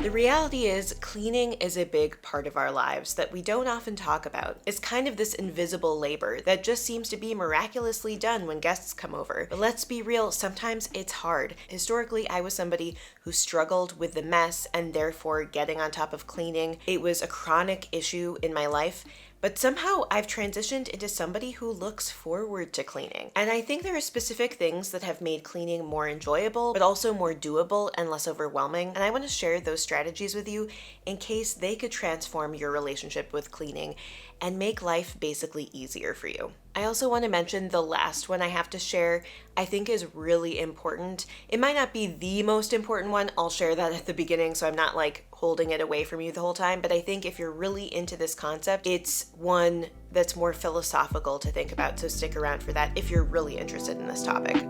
The reality is, cleaning is a big part of our lives that we don't often talk about. It's kind of this invisible labor that just seems to be miraculously done when guests come over. But let's be real, sometimes it's hard. Historically, I was somebody who struggled with the mess and therefore getting on top of cleaning. It was a chronic issue in my life. But somehow I've transitioned into somebody who looks forward to cleaning. And I think there are specific things that have made cleaning more enjoyable, but also more doable and less overwhelming. And I want to share those strategies with you in case they could transform your relationship with cleaning and make life basically easier for you. I also want to mention the last one I have to share, I think is really important. It might not be the most important one. I'll share that at the beginning so I'm not like holding it away from you the whole time. But I think if you're really into this concept, it's one that's more philosophical to think about. So stick around for that if you're really interested in this topic.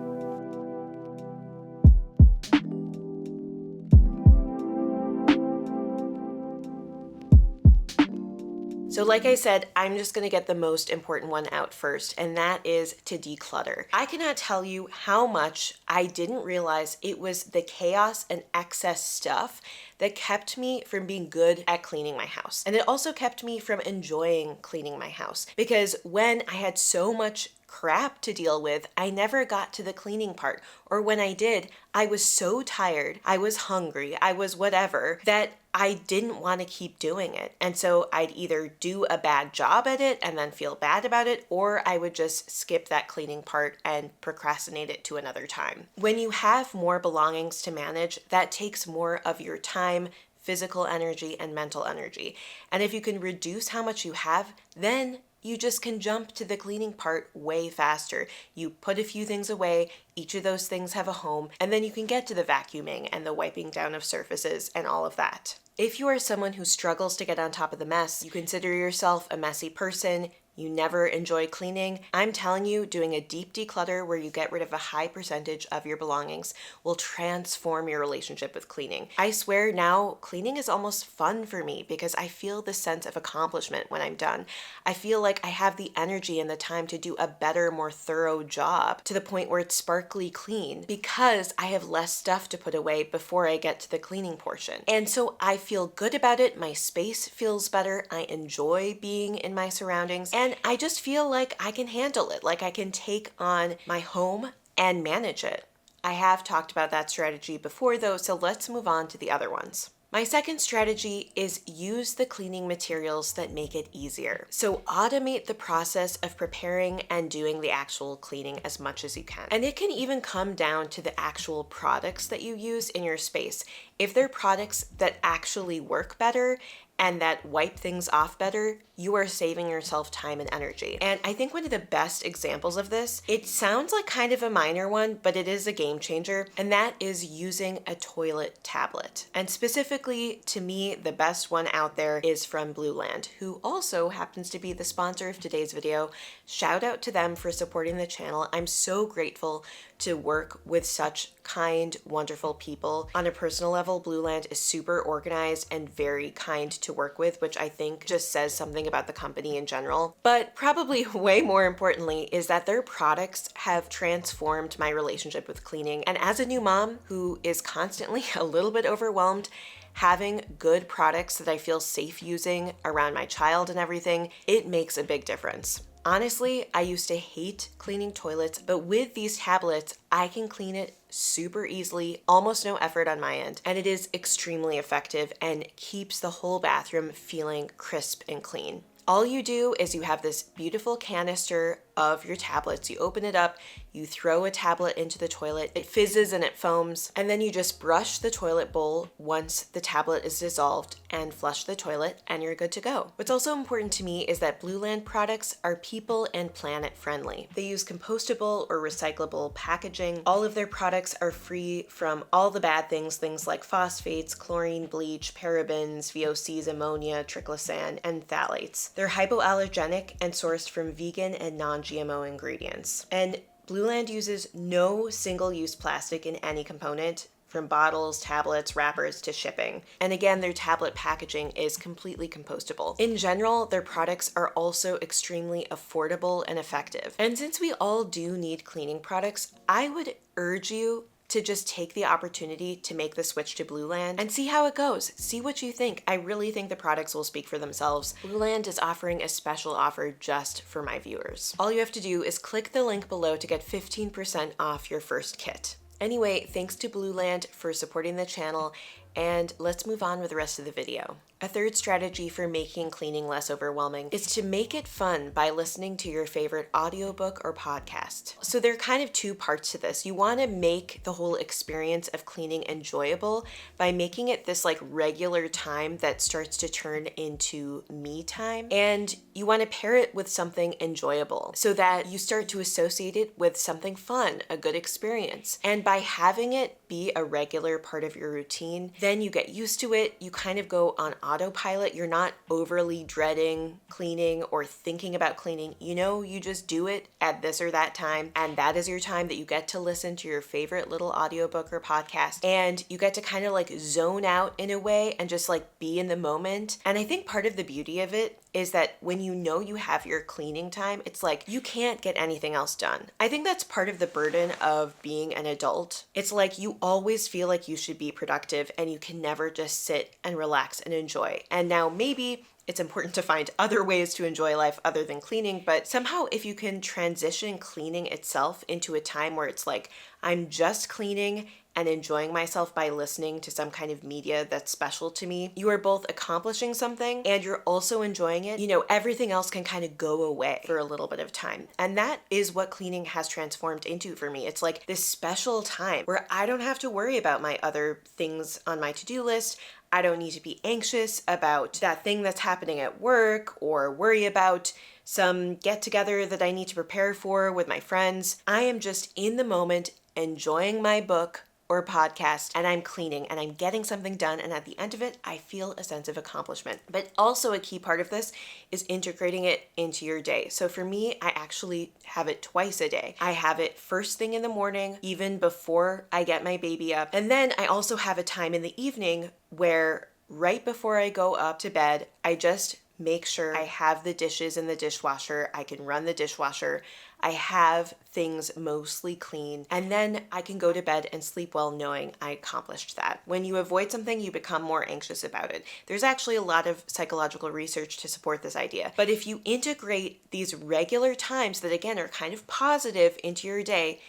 So like I said, I'm just going to get the most important one out first, and that is to declutter. I cannot tell you how much I didn't realize it was the chaos and excess stuff that kept me from being good at cleaning my house. And it also kept me from enjoying cleaning my house, because when I had so much crap to deal with, I never got to the cleaning part. Or when I did, I was so tired, I was hungry, I was whatever, that I didn't want to keep doing it. And so I'd either do a bad job at it and then feel bad about it, or I would just skip that cleaning part and procrastinate it to another time. When you have more belongings to manage, that takes more of your time, physical energy, and mental energy. And if you can reduce how much you have, then you just can jump to the cleaning part way faster. You put a few things away, each of those things have a home, and then you can get to the vacuuming and the wiping down of surfaces and all of that. If you are someone who struggles to get on top of the mess, you consider yourself a messy person, you never enjoy cleaning, I'm telling you, doing a deep declutter where you get rid of a high percentage of your belongings will transform your relationship with cleaning. I swear now, cleaning is almost fun for me because I feel the sense of accomplishment when I'm done. I feel like I have the energy and the time to do a better, more thorough job to the point where it's sparkly clean because I have less stuff to put away before I get to the cleaning portion. And so I feel good about it, my space feels better, I enjoy being in my surroundings, and I just feel like I can handle it, like I can take on my home and manage it. I have talked about that strategy before though, so let's move on to the other ones. My second strategy is use the cleaning materials that make it easier. So automate the process of preparing and doing the actual cleaning as much as you can. And it can even come down to the actual products that you use in your space. If they're products that actually work better and that wipe things off better, you are saving yourself time and energy. And I think one of the best examples of this, it sounds like kind of a minor one, but it is a game changer, and that is using a toilet tablet. And specifically to me, the best one out there is from Blueland, who also happens to be the sponsor of today's video. Shout out to them for supporting the channel. I'm so grateful to work with such kind, wonderful people. On a personal level, Blueland is super organized and very kind to work with, which I think just says something about the company in general. But probably way more importantly is that their products have transformed my relationship with cleaning. And as a new mom who is constantly a little bit overwhelmed, having good products that I feel safe using around my child and everything, it makes a big difference. Honestly, I used to hate cleaning toilets, but with these tablets, I can clean it super easily, almost no effort on my end, and it is extremely effective and keeps the whole bathroom feeling crisp and clean. All you do is you have this beautiful canister of your tablets. You open it up, you throw a tablet into the toilet, it fizzes and it foams, and then you just brush the toilet bowl once the tablet is dissolved and flush the toilet, and you're good to go. What's also important to me is that Blueland products are people and planet friendly. They use compostable or recyclable packaging. All of their products are free from all the bad things like phosphates, chlorine, bleach, parabens, VOCs, ammonia, triclosan, and phthalates. They're hypoallergenic and sourced from vegan and non-GMO ingredients. And Blueland uses no single-use plastic in any component, from bottles, tablets, wrappers, to shipping. And again, their tablet packaging is completely compostable. In general, their products are also extremely affordable and effective. And since we all do need cleaning products, I would urge you to just take the opportunity to make the switch to Blueland and see how it goes. See what you think. I really think the products will speak for themselves. Blueland is offering a special offer just for my viewers. All you have to do is click the link below to get 15% off your first kit. Anyway, thanks to Blueland for supporting the channel, and let's move on with the rest of the video. A third strategy for making cleaning less overwhelming is to make it fun by listening to your favorite audiobook or podcast. So there are kind of two parts to this. You want to make the whole experience of cleaning enjoyable by making it this like regular time that starts to turn into me time. And you want to pair it with something enjoyable so that you start to associate it with something fun, a good experience. And by having it be a regular part of your routine, then you get used to it. You kind of go on autopilot. You're not overly dreading cleaning or thinking about cleaning. You know, you just do it at this or that time, and that is your time that you get to listen to your favorite little audiobook or podcast, and you get to kind of like zone out in a way and just like be in the moment. And I think part of the beauty of it is that when you know you have your cleaning time, it's like you can't get anything else done. I think that's part of the burden of being an adult. It's like you always feel like you should be productive and you can never just sit and relax and enjoy. And now maybe it's important to find other ways to enjoy life other than cleaning, but somehow if you can transition cleaning itself into a time where it's like, I'm just cleaning and enjoying myself by listening to some kind of media that's special to me, you are both accomplishing something and you're also enjoying it. You know, everything else can kind of go away for a little bit of time. And that is what cleaning has transformed into for me. It's like this special time where I don't have to worry about my other things on my to-do list. I don't need to be anxious about that thing that's happening at work or worry about some get together that I need to prepare for with my friends. I am just in the moment enjoying my book or podcast, and I'm cleaning and I'm getting something done, and at the end of it I feel a sense of accomplishment. But also a key part of this is integrating it into your day. So for me, I actually have it twice a day. I have it first thing in the morning, even before I get my baby up, and then I also have a time in the evening where right before I go up to bed, I just make sure I have the dishes in the dishwasher. I can run the dishwasher. I have things mostly clean, and then I can go to bed and sleep well knowing I accomplished that. When you avoid something, you become more anxious about it. There's actually a lot of psychological research to support this idea. But if you integrate these regular times that again are kind of positive into your day,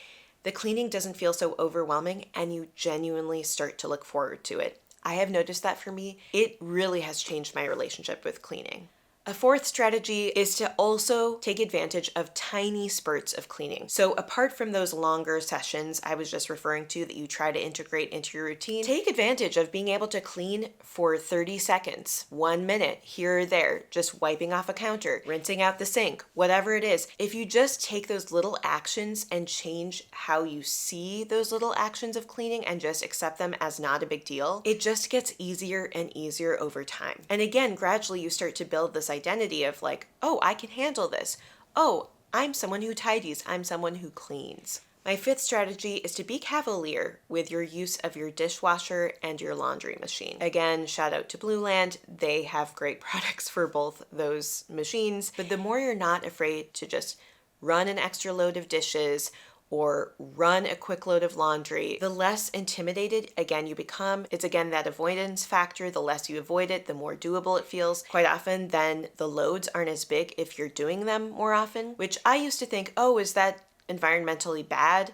the cleaning doesn't feel so overwhelming and you genuinely start to look forward to it. I have noticed that for me, it really has changed my relationship with cleaning. A fourth strategy is to also take advantage of tiny spurts of cleaning. So apart from those longer sessions I was just referring to that you try to integrate into your routine, take advantage of being able to clean for 30 seconds, 1 minute, here or there, just wiping off a counter, rinsing out the sink, whatever it is. If you just take those little actions and change how you see those little actions of cleaning and just accept them as not a big deal, it just gets easier and easier over time. And again, gradually you start to build this identity of like, oh, I can handle this. Oh, I'm someone who tidies. I'm someone who cleans. My fifth strategy is to be cavalier with your use of your dishwasher and your laundry machine. Again, shout out to Blueland. They have great products for both those machines. But the more you're not afraid to just run an extra load of dishes or run a quick load of laundry, the less intimidated, again, you become. It's again that avoidance factor. The less you avoid it, the more doable it feels. Quite often, then the loads aren't as big if you're doing them more often, which I used to think, oh, is that environmentally bad?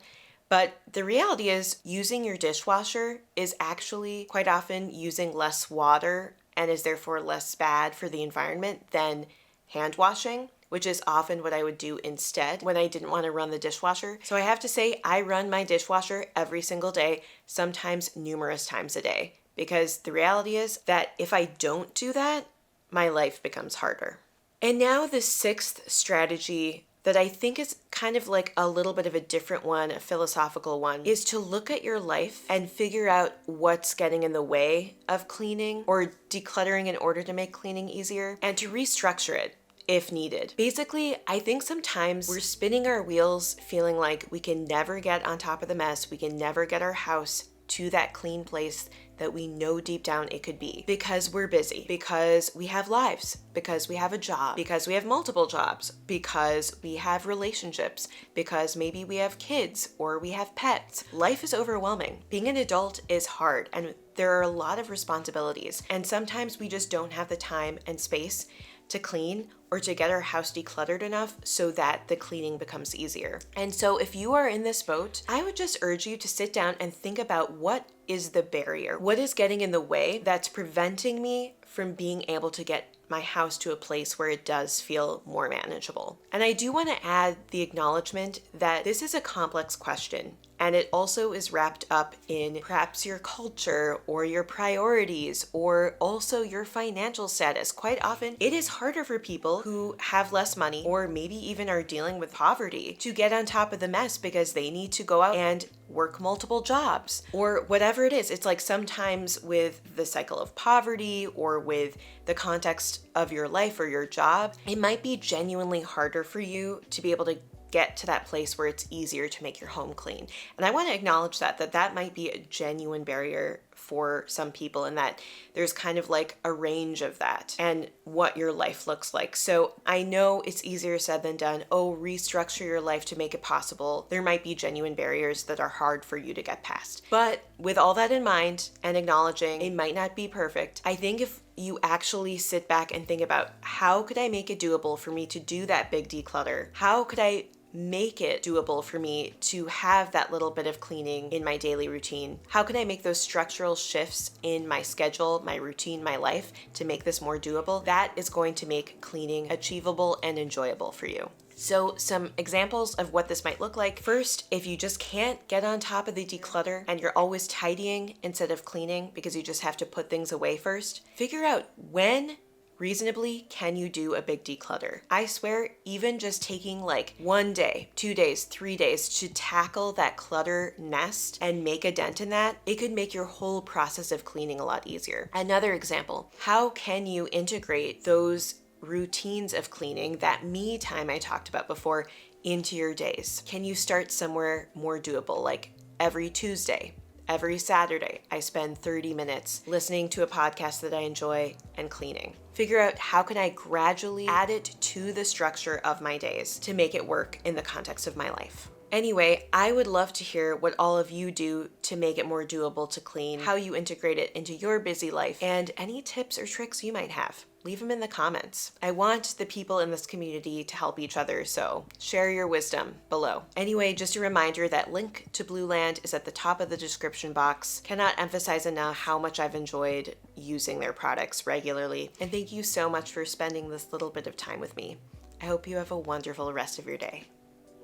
But the reality is using your dishwasher is actually quite often using less water and is therefore less bad for the environment than hand washing, which is often what I would do instead when I didn't want to run the dishwasher. So I have to say, I run my dishwasher every single day, sometimes numerous times a day, because the reality is that if I don't do that, my life becomes harder. And now the sixth strategy that I think is kind of like a little bit of a different one, a philosophical one, is to look at your life and figure out what's getting in the way of cleaning or decluttering in order to make cleaning easier and to restructure it if needed. Basically, I think sometimes we're spinning our wheels feeling like we can never get on top of the mess, we can never get our house to that clean place that we know deep down it could be, because we're busy, because we have lives, because we have a job, because we have multiple jobs, because we have relationships, because maybe we have kids or we have pets. Life is overwhelming. Being an adult is hard, and there are a lot of responsibilities, and sometimes we just don't have the time and space to clean or to get our house decluttered enough so that the cleaning becomes easier. And so if you are in this boat, I would just urge you to sit down and think about, what is the barrier? What is getting in the way that's preventing me from being able to get my house to a place where it does feel more manageable? And I do want to add the acknowledgement that this is a complex question, and it also is wrapped up in perhaps your culture or your priorities or also your financial status. Quite often, it is harder for people who have less money or maybe even are dealing with poverty to get on top of the mess because they need to go out and work multiple jobs or whatever it is. It's like sometimes with the cycle of poverty or with the context of your life or your job, it might be genuinely harder for you to be able to get to that place where it's easier to make your home clean. And I want to acknowledge that might be a genuine barrier for some people, and that there's kind of like a range of that and what your life looks like. So I know it's easier said than done. Oh, restructure your life to make it possible. There might be genuine barriers that are hard for you to get past. But with all that in mind and acknowledging it might not be perfect, I think if you actually sit back and think about, how could I make it doable for me to do that big declutter? How could I make it doable for me to have that little bit of cleaning in my daily routine? How can I make those structural shifts in my schedule, my routine, my life to make this more doable? That is going to make cleaning achievable and enjoyable for you. So some examples of what this might look like. First, if you just can't get on top of the declutter and you're always tidying instead of cleaning because you just have to put things away first, figure out when reasonably can you do a big declutter. I swear, even just taking like 1 day, 2 days, 3 days to tackle that clutter nest and make a dent in that, it could make your whole process of cleaning a lot easier. Another example, how can you integrate those routines of cleaning, that me time I talked about before, into your days? Can you start somewhere more doable, like every Tuesday? Every Saturday, I spend 30 minutes listening to a podcast that I enjoy and cleaning. Figure out, how can I gradually add it to the structure of my days to make it work in the context of my life? Anyway, I would love to hear what all of you do to make it more doable to clean, how you integrate it into your busy life, and any tips or tricks you might have. Leave them in the comments. I want the people in this community to help each other, so share your wisdom below. Anyway, just a reminder that link to Blueland is at the top of the description box. Cannot emphasize enough how much I've enjoyed using their products regularly, and thank you so much for spending this little bit of time with me. I hope you have a wonderful rest of your day.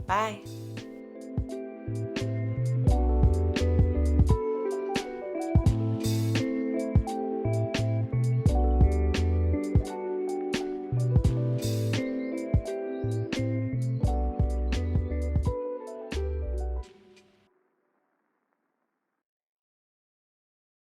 Bye.